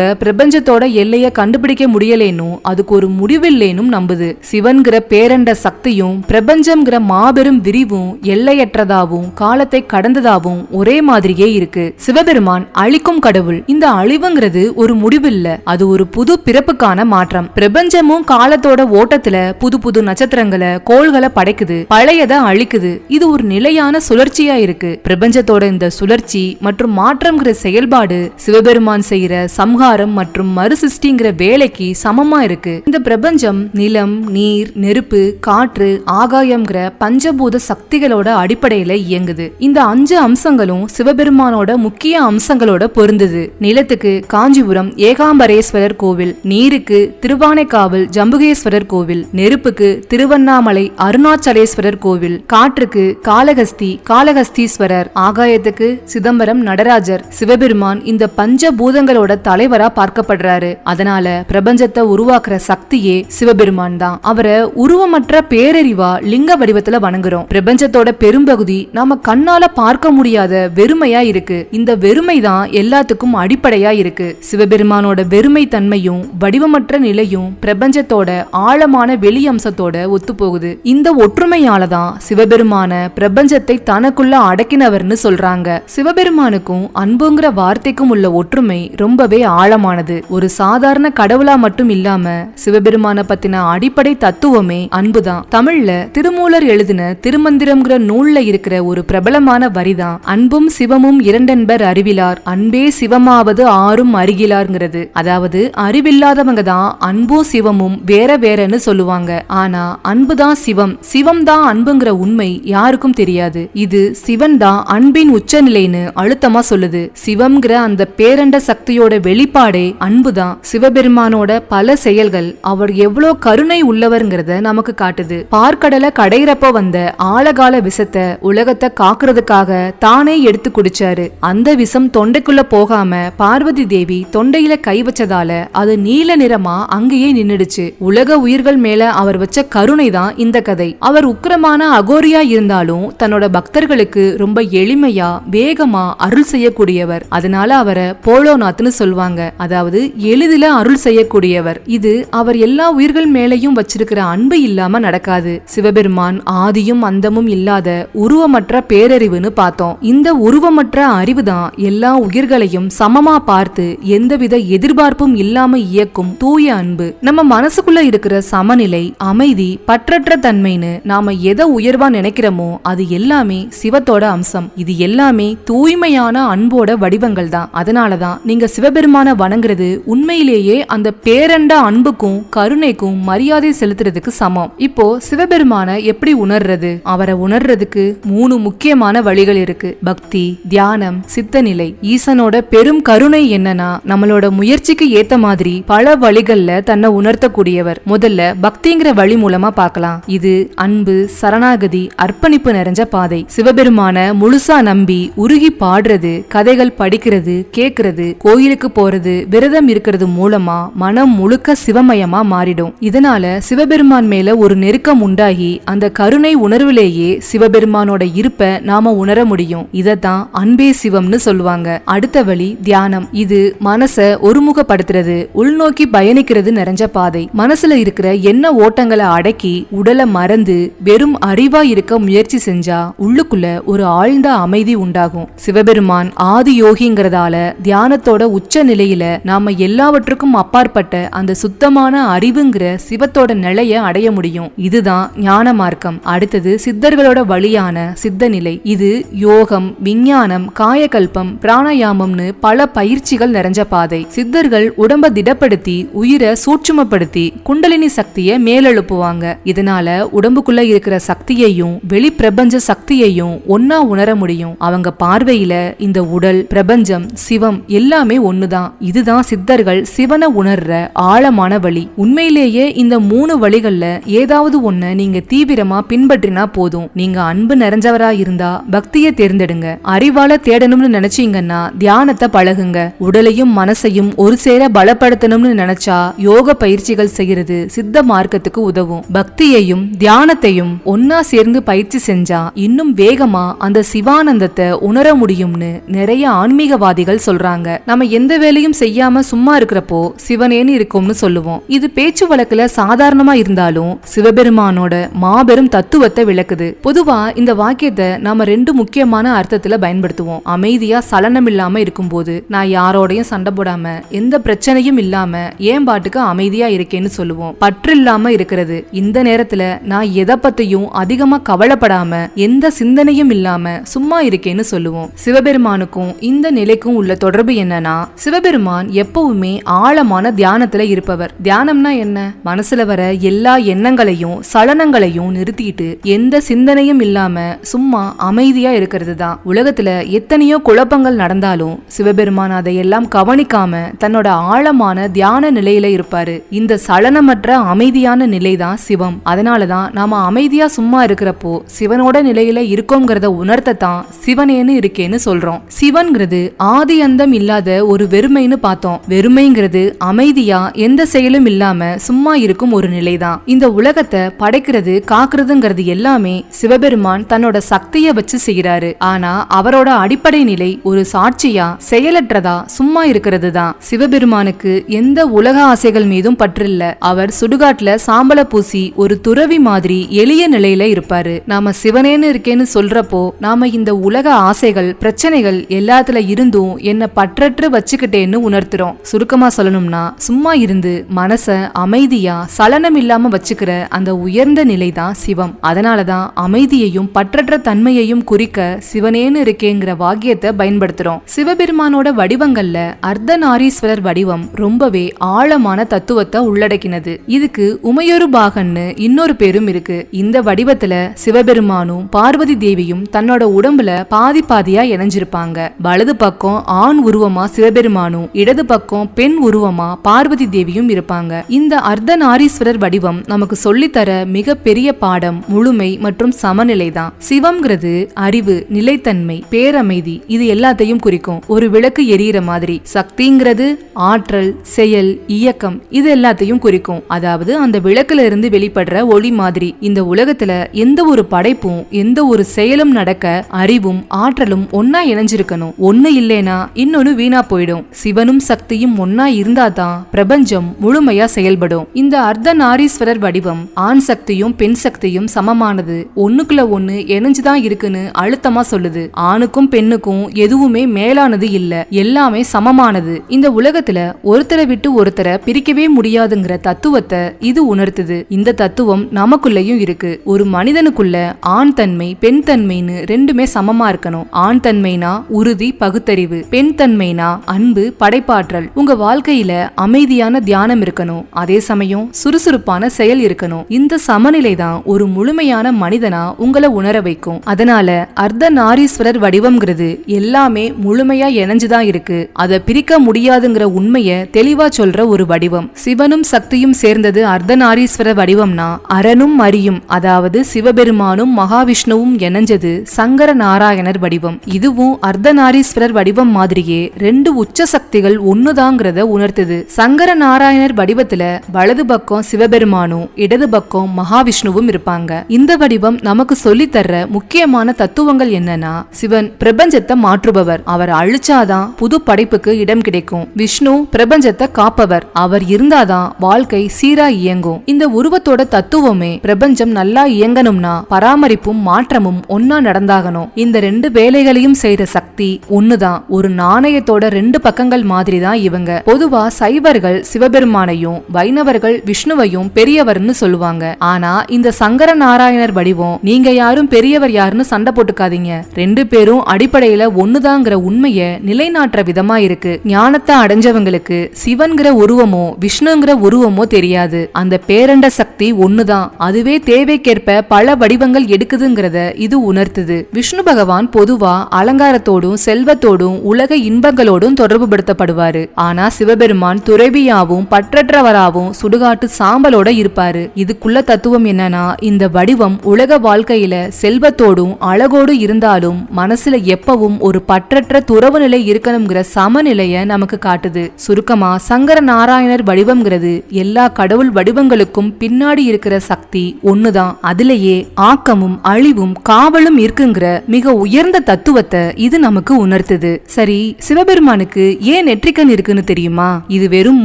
பிரபஞ்சத்தோட எல்லைய கண்டுபிடிக்க முடியலேனும் அதுக்கு ஒரு முடிவில்லேனும் நம்புது. சிவன்கிற பேரண்ட சக்தியும் பிரபஞ்சம்ங்கிற மாபெரும் விரிவும் எல்லையற்றதாவும் காலத்தை கடந்ததாவும் ஒரே மாதிரியே இருக்கு. சிவபெருமான் அழிக்கும் கடவுள். இந்த அழிவுங்கிறது ஒரு முடிவில்ல, அது ஒரு புது பிறப்புக்கான மாற்றம். பிரபஞ்சமும் காலத்தோட ஓட்டத்துல புது புது நட்சத்திரங்களை, கோள்களை படைக்குது, பழையத அழிக்குது. இது ஒரு நிலையான சுழற்சியா இருக்கு. பிரபஞ்சத்தோட இந்த சுழற்சி மற்றும் மாற்றம்ங்கிற செயல்பாடு சிவபெருமான் செய்யற சம்ஹாரம் மற்றும் மறுசிருஷ்டிங்கிற வேலைக்கு சமமா இருக்கு. இந்த பிரபஞ்சம் நிலம், நீர், நெருப்பு, காற்று, ஆகாயம்ங்கிற பஞ்சபூத சக்திகளோட அடிப்படையில இயங்குது. இந்த 5 அம்சங்களும் சிவபெருமானோட முக்கிய அம்சங்களோட பொருந்தது. நிலத்துக்கு காஞ்சிபுரம் ஏகாம்பரேஸ்வரர் கோவில், நீருக்கு திருவானைக்காவல் ஜம்புகேஸ்வரர் கோவில், நெருப்புக்கு திருவண்ணாமலை அருணாச்சலேஸ்வரர் கோவில், காற்றுக்கு காளகஸ்தி காளகஸ்தீஸ்வரர், ஆகாயத்துக்கு சிதம்பரம் நடராஜர். சிவபெருமான் இந்த பஞ்சபூதங்களோட தலைவரா பார்க்கப்படுறாரு. அதனால பிரபஞ்சத்தை உருவாக்குற சக்தியே சிவபெருமான் தான். அவரை உருவமற்ற பேரறிவா லிங்க வடிவத்துல வணங்குறோம். பிரபஞ்சத்தோட பெரும்பகுதி நாம கண்ணால பார்க்க முடியாத வெறுமையா இருக்கு. இந்த வெறுமை தான் எல்லாத்துக்கும் அடிப்படையா இருக்கு. சிவபெருமானோட வெறுமை தன்மையும் வடிவமற்ற நிலையும் பிரபஞ்சத்தோட ஆழமான வெளி அம்சத்தோட ஒத்து போகுது. இந்த ஒற்றுமையாலதான் சிவபெருமான பிரபஞ்சத்தை தனக்குள்ள அடக்கினவர்னு சொல்றாங்க. சிவபெருமானுக்கும் அன்புங்கிற வார்த்தைக்கும் உள்ள ஒற்றுமை ரொம்பவே ஆழமானது. ஒரு சாதாரண கடவுளா மட்டும் இல்லாம சிவபெருமான பத்தின அடிப்படை தத்துவமே அன்புதான். தமிழ்ல திருமூலர் எழுதின திருமந்திரம்ங்கிற நூல்ல இருக்கிற ஒரு பிரபலமான வரிதான் அன்பும் சிவமும் இரண்டென்பர் அறிவிலார், அன்பே சிவமாவது ஆறும் அருகிலார்ங்கிறது. அதாவது அறிவில்லாதவங்க தான் அன்பும் சிவமும் வேற வேறன்னு சொல்லுவாங்க. ஆனா அன்புதான் சிவம், சிவம் தான் அன்புங்கிற உண்மை யாருக்கும் தெரியாது. இது சிவன் தான் அன்பின் உச்சநிலைன்னு அழுத்தமா சொல்லுது. சிவம்ங்கிற அந்த பேரண்ட சக்தியோட வெளிப்பாடே அன்புதான். சிவபெருமானோட பல செயல்கள் அவர் எவ்வளவு கருணை உள்ளவர்ங்கிறத நமக்கு காட்டுது. பார்க்கடலை கடையிறப்ப வந்த ஆழகால விஷத்தை உலகத்தை காக்குறதுக்காக தானே எடுத்து குடிச்சாரு. அந்த விஷம் தொண்டைக்குள்ள போகாம பார்வதி தேவி தொண்டையில கை வச்சதால அது நீல நிறமா அங்கேயே நின்னுடுச்சு. உலக உயிர்கள் மேல அவர் வச்ச கருணை தான் இந்த கதை. அவர் உக்கிரமான அகோரியா இருந்தாலும் தன்னோட பக்தர்களுக்கு ரொம்ப எளிமையா வேகமா அருள் செய்யக்கூடியவர். செய்யக்கூடியவர். அதனால அவரை போலோநாத்னு சொல்வாங்க. அதாவது எளிதில அருள் செய்யக்கூடியவர். இது அவர் எல்லா உயிர்கள் மேலையும் வச்சிருக்கிற அன்பு இல்லாம நடக்காது. சிவபெருமான் ஆதியும் அந்தமும் இல்லாத உருவமற்ற பேரறிவுன்னு பார்த்தோம். இந்த உருவமற்ற அறிவுதான் எல்லா உயிர்களையும் சமமா பார்த்து எந்தவித எதிர்பார்ப்பும் இல்லாம இயக்கும் தூய அன்பு. நம்ம மனசுக்குள்ள இருக்கிற சமநிலை, அமைதி, பற்றற்ற தன்மைன்னு நாம எதை உயர்வா நினைக்கிறோமோ அது எல்லாமே சிவத்தோட அம்சம். இது எல்லாமே தூய்மையான அன்போட வடிவங்கள் தான். அதனாலதான் நீங்க சிவபெருமான வணங்குறது உண்மையிலேயே அந்த பேரண்ட அன்புக்கும் கருணைக்கும் மரியாதை செலுத்துறதுக்கு சமம். இப்போ சிவபெருமான எப்படி உணர்றது? அவரை உணர்றதுக்கு 3 முக்கியமான வழிகள் இருக்கு. பக்தி, தியானம், சித்த நிலை. ஈசனோட பெரும் கருணை என்னன்னா நம்மளோட முயற்சிக்கு ஏத்த மாதிரி பல வழிகள்ல தன்னை உணர்த்தக்கூடியவர். முதல்ல பக்திங்கிற வழி மூலமா பார்க்கலாம். இது அன்பு, சரணாகதி, அர்ப்பணிப்பு நிறைஞ்ச பாதை. சிவபெருமான முழுசா நம்பி உருகி பாடுறது, கதைகள் படிக்கிறது, கேக்குறது, கோயிலுக்கு போறது, விரதம் இருக்கிறது மூலமா மனம் முழுக்க சிவமயமா மாறிடும். இதனால சிவபெருமான் மேல ஒரு நெருக்கம் உண்டாகி அந்த கருணை உணர்விலேயே சிவபெருமானோட இருப்ப நாம உணர முடியும். இதத்தான் அன்பே சிவம்னு சொல்லுவாங்க. அடுத்த வழி தியானம். இது மனச ஒருமுகப்படுத்துறது, உள்நோக்கி பயணிக்கிறது நிறைஞ்ச பாதை. மனசுல இருக்கிற என்ன ஓட்டங்களை அடக்கி உடலை மறந்து வெறும் அறிவா இருக்க முயற்சி செஞ்சா உள்ளுக்குள்ள ஒரு ஆழ்ந்த அமைதி உண்டாகும். சிவபெருமான் ஆதி யோகிங்கிறதால தியானத்தோட உச்ச நிலையில நாம எல்லாவற்றுக்கும் அப்பாற்பட்ட அந்த சுத்தமான அறிவுங்கிற சிவத்தோட நிலைய அடைய முடியும். இதுதான் ஞான மார்க்கம். அடுத்தது சித்தர்களோட வழியான சித்த நிலை. இது யோகம், விஞ்ஞானம், காயகல்பம், பிராணாயாமம்னு பல பயிற்சிகள் நிறைஞ்ச பாதை. சித்தர்கள் உடம்ப திடப்படுத்தி உயிரை சூட்சுமப்படுத்தி குண்டலினி சக்தியை மேலெழுப்புவாங்க. இதனால உடம்புக்குள்ள இருக்கிற சக்தியையும் வெளி பிரபஞ்ச சக்தியையும் ஒன்னா உணர முடியும். அவங்க பார்வையில இந்த உடல், பிரபஞ்சம், சிவம் எல்லாமே ஒண்ணுதான். இதுதான் சித்தர்கள் சிவனை உணர்ற ஆழமான வழி. உண்மையிலேயே இந்த 3 வழிகள்ல ஏதாவது ஒண்ணு நீங்க தீவிரமா பின்பற்றினா போதும். நீங்க அன்பு நிறைஞ்சவரா இருந்தா பக்தியை தேர்ந்தெடுங்க. அறிவால தேடணும்னு நினைச்சீங்கன்னா தியானத்தை பழகுங்க. உடலையும் மனசையும் ஒரு சேர பலப்படுத்தணும்னு நினைச்சா யோக பயிற்சிகள் செய்யறது சித்த மார்க்கத்துக்கு உதவும். பக்தியையும் தியானத்தையும் ஒன்னா சேர்ந்து பயிற்சி செஞ்சா இன்னும் வேகமா அந்த சிவானந்தத்தை உணர முடியும்னு நிறைய ஆன்மீகவாதிகள் சொல்றாங்க. நம்ம எந்த வேலையும் செய்யாம சும்மா இருக்கிறப்போ சிவனேன்னு இருக்கும்னு சொல்லுவோம். இது பேச்சு வழக்குல சாதாரணமா இருந்தாலும் சிவபெருமானோட மாபெரும் தத்துவத்தை விளக்குது. பொதுவா இந்த வாக்கியத்தை நாம 2 முக்கியமான அர்த்தத்துல பயன்படுத்துவோம். அமைதியா சலனம் இல்லாம இருக்கும்போது நான் யாரோடையும் சண்டை போடாம எந்த பிரச்சனையும் இல்லாம ஏன் பாட்டுக்கு அமைதியா இருக்கேன்னு சொல்லுவோம். பற்று இல்லாம இருக்கிறது. இந்த நேரத்துல நான் எதை பத்தியும் அதிகமா கவலைப்படாம எந்த சிந்தனையும் இல்லாம சும்மா இருக்கேன்னு சொல்லுவோம். சிவபெருமானுக்கும் இந்த நிலைக்கும் உள்ள தொடர்பு என்னன்னா சிவபெருமான் எப்பவுமே ஆழமான தியானத்துல இருப்பவர். தியானம்னா என்ன? மனசுல வர எல்லா எண்ணங்களையும் சலனங்களையும் நிறுத்திட்டு எந்த சிந்தனையும் இல்லாம சும்மா அமைதியா இருக்கிறது தான். உலகத்துல எத்தனையோ குழப்பங்கள் நடந்தாலும் சிவபெருமான் அதையெல்லாம் கவனிக்காம தன்னோட ஆழமான தியான நிலையில இருப்பாரு. இந்த சலனமற்ற அமைதியான நிலைதான் சிவம். அதனாலதான் நாம அமைதியா சும்மா இருக்கிறப்போ சிவனோட நிலையில இருக்கோங்கிறத உணர்த்தத்தான் சிவனேன்னு இருக்கேன்னு சொல்றோம். சிவன்கிறது ஆதி அந்தம் இல்லாத ஒரு வெறுமைன்னு பார்த்தோம். வெறுமைங்கிறது அமைதியா எந்த செயலும் இல்லாம சும்மா இருக்கும் ஒரு நிலைதான். இந்த உலகத்தை படைக்கிறது, காக்குறதுங்கிறது எல்லாமே சிவபெருமான் தன்னோட சக்தியை வச்சு செய்யறாரு. ஆனா அவரோட அடிப்படை நிலை ஒரு சாட்சியா செயலற்றதா சும்மா இருக்கிறது தான். சிவபெருமானுக்கு எந்த உலக ஆசைகள் மீதும் பற்றில்ல. அவர் சுடுகாட்டுல சாம்பல பூசி ஒரு துறவி மாதிரி எளிய நிலையில இருப்பாரு. நாம சிவனேன்னு இருக்கேன்னு சொல்றப்போ நாம இந்த உலக ஆசைகள், பிரச்சனைகள் எல்லாத்துல இருந்தும் என்ன பற்றற்று வச்சுக்கிட்டேன்னு உணர்த்துறோம். சுருக்கமா சொல்லணும்னா சும்மா இருந்து மனச அமைதியா சலனம் இல்லாம வச்சுக்கிற அந்த உயர்ந்த நிலைதான் சிவம். அதனாலதான் அமைதியையும் பற்றற்ற தன்மையையும் குறிக்க சிவனேன்னு இருக்கேங்கிற வாக்கியத்தை பயன்படுத்துறோம். சிவபெருமானோட வடிவங்கள்ல அர்த்தநாரீஸ்வரர் வடிவம் ரொம்பவே ஆழமான தத்துவத்தை உள்ளடக்கினது. இதுக்கு உமையொரு பாகன்னு இன்னொரு பேரும் இருக்கு. இந்த வடிவத்துல சிவபெருமானும் பார்வதி தேவியும் தன்னோட உடம்புல பாதி பாதியா இணைஞ்சிருப்பாங்க. வலது பக்கம் ஆண் உருவமா சிவபெருமானும், இடது பக்கம் பெண் உருவமா பார்வதி தேவியும் இருப்பாங்க. இந்த அர்த்தநாரீஸ்வரர் வடிவம் நமக்கு சொல்லித்தர மிக பெரிய பாடம் முழுமை மற்றும் சமநிலை தான். சிவம்ங்கிறது அறிவு, நிலைத்தன்மை, பேரமைதி, இது எல்லாத்தையும் குறிக்கும். ஒரு விளக்கு எரியிற மாதிரி. சக்திங்கிறது ஆற்றல், செயல், இயக்கம், இது எல்லாத்தையும் குறிக்கும். அதாவது அந்த விளக்குல இருந்து வெளிப்படுற ஒளி மாதிரி. இந்த உலகத்துல எந்த ஒரு படைப்பும் எந்த ஒரு செயலும் நடக்க அறிவும் ஆற்றலும் ஒன்னா இணைஞ்சிருக்கணும். ஒண்ணு இல்லேனா இன்னொன்னு வீணா போயிடும். சிவனும் சக்தியும் ஒன்னா இருந்தாதான் பிரபஞ்சம் முழுமையா செயல்படும். இந்த அர்த்தநாரீஸ்வரர் வடிவம் ஆண் சக்தியும் பெண் சக்தியும் சமமானது, ஒண்ணுக்குள்ள ஒண்ணு இணைஞ்சுதான் இருக்குன்னு அழுத்தமா சொல்லுது. ஆணுக்கும் பெண்ணுக்கும் எதுவுமே மேலானது இல்ல, எல்லாமே சமமானது. இந்த உலகத்துல ஒருத்தரை விட்டு ஒருத்தரை பிரிக்கவே முடியாதுங்கிற தத்துவத்தை இது உணர்த்துது. இந்த தத்துவம் நமக்குள்ளயும் இருக்கு. ஒரு மனிதனுக்குள்ள ஆண் தன்மை பெண் தன்மைன்னு ரெண்டுமே சமமா இருக்கணும். ஆண் தன்மைனா உறுதி பகுத்தறிவு, பெண் தன்மைனா அன்பு படைப்பாற்றல். உங்க வாழ்க்கையில அமைதியான தியானம் இருக்கணும், அதே சமயம் சுறுசுறுப்பான செயல் இருக்கணும். இந்த சமநிலை தான் ஒரு முழுமையான மனிதனா உங்களை உணர வைக்கும். அதனால அர்த்தநாரீஸ்வரர் வடிவம்ங்கிறது எல்லாமே முழுமையா இணைஞ்சுதான் இருக்கு, அதை பிரிக்க முடியாதுங்கிற உண்மைய தெளிவா சொல்ற ஒரு வடிவம். சிவனும் சக்தியும் சேர்ந்தது அர்த்தநாரீஸ்வரர் வடிவம்னா அரணும் அரியும், அதாவது சிவபெருமானும் மகாவிஷ்ணுவும் இணைஞ்சது சங்கர நாராயணர் வடிவம். இதுவும் அர்த்தநாரீஸ்வரர் வடிவம் மாதிரியே ரெண்டு உச்ச சக்திகள் ஒண்ணுதாங்கிறத உணர்த்துது. சங்கர நாராயணர் வடிவத்துல வலது பக்கம் சிவபெருமானும் இடது பக்கம் மகாவிஷ்ணுவும் இருப்பாங்க. இந்த வடிவம் நமக்கு சொல்லி தர்ற முக்கியமான தத்துவங்கள் என்னன்னா, சிவன் பிரபஞ்சத்தை மாற்றுபவர், அவர் அழிச்சாதான் புது படைப்புக்கு இடம் கிடைக்கும். விஷ்ணு பிரபஞ்சத்தை காப்பவர், அவர் இருந்தாதான் வாழ்க்கை சீரா இயங்கும். இந்த உருவத்தோட தத்துவமே பிரபஞ்சம் நல்லா இயங்கணும்னா பராமரிப்பும் மாற்றமும் ஒன்னா நடந்தாகணும். இந்த ரெண்டு வேலைகளையும் செய்யற சக்தி ஒண்ணுதான். ஒரு நாணயத்தோட ரெண்டு பக்கங்கள் மாதிரி தான் இவங்க. பொதுவா சைவர்கள் சிவபெருமானையும் வைணவர்கள் விஷ்ணுவையும் பெரியவர்னு சொல்லுவாங்க. ஆனா இந்த சங்கர நாராயணர் வடிவம் நீங்க யாரும் பெரியவர் யாருன்னு சண்டை போட்டுக்காதீங்க, ரெண்டு பேரும் அடிப்படையில ஒண்ணுதாங்கிற உண்மைய நிலைநாட்டுற விதமா இருக்கு. ஞானத்தை அடைஞ்சவங்களுக்கு சிவன்கிற உருவமோ விஷ்ணுங்கிற உருவமோ தெரியாது. அந்த பேரண்ட சக்தி ஒண்ணுதான், அதுவே தேவைக்கேற்ப பல வடிவங்கள் எடுக்குதுங்கிறத இது உணர்த்துது. விஷ்ணு பகவான் பொதுவா அலங்காரத்தோடும் செல்வத்தோடும் உலக இன்பங்களோடும் தொடர்பு படுத்தப்படுவாரு. ஆனா சிவபெருமான் துறவியாவும் பற்றற்றவராவும் சுடுகாட்டு சாம்பலோட இருப்பாரு. இதுக்குள்ள தத்துவம் என்னன்னா, இந்த வடிவம் உலக வாழ்க்கையில செல்வத்தோடும் அழகோடு இருந்தாலும் மனசுல எப்பவும் ஒரு பற்றற்ற துறவு நிலை இருக்கணுங்கிற சமநிலைய நமக்கு காட்டுது. சுருக்கமா சங்கர நாராயணர் வடிவம்ங்கிறது எல்லா கடவுள் வடிவங்களுக்கும் பின்னாடி இருக்கிற சக்தி ஒண்ணுதான். அதுலயே ஆக்கமும் அழிவும் காவலும் இருக்குங்கிற மிக உயர்ந்த தத்துவத்தை இது நமக்கு உணர்த்துது. சரி, சிவபெருமானுக்கு ஏன் நெற்றிக்கண் இருக்குன்னு தெரியுமா? இது வெறும்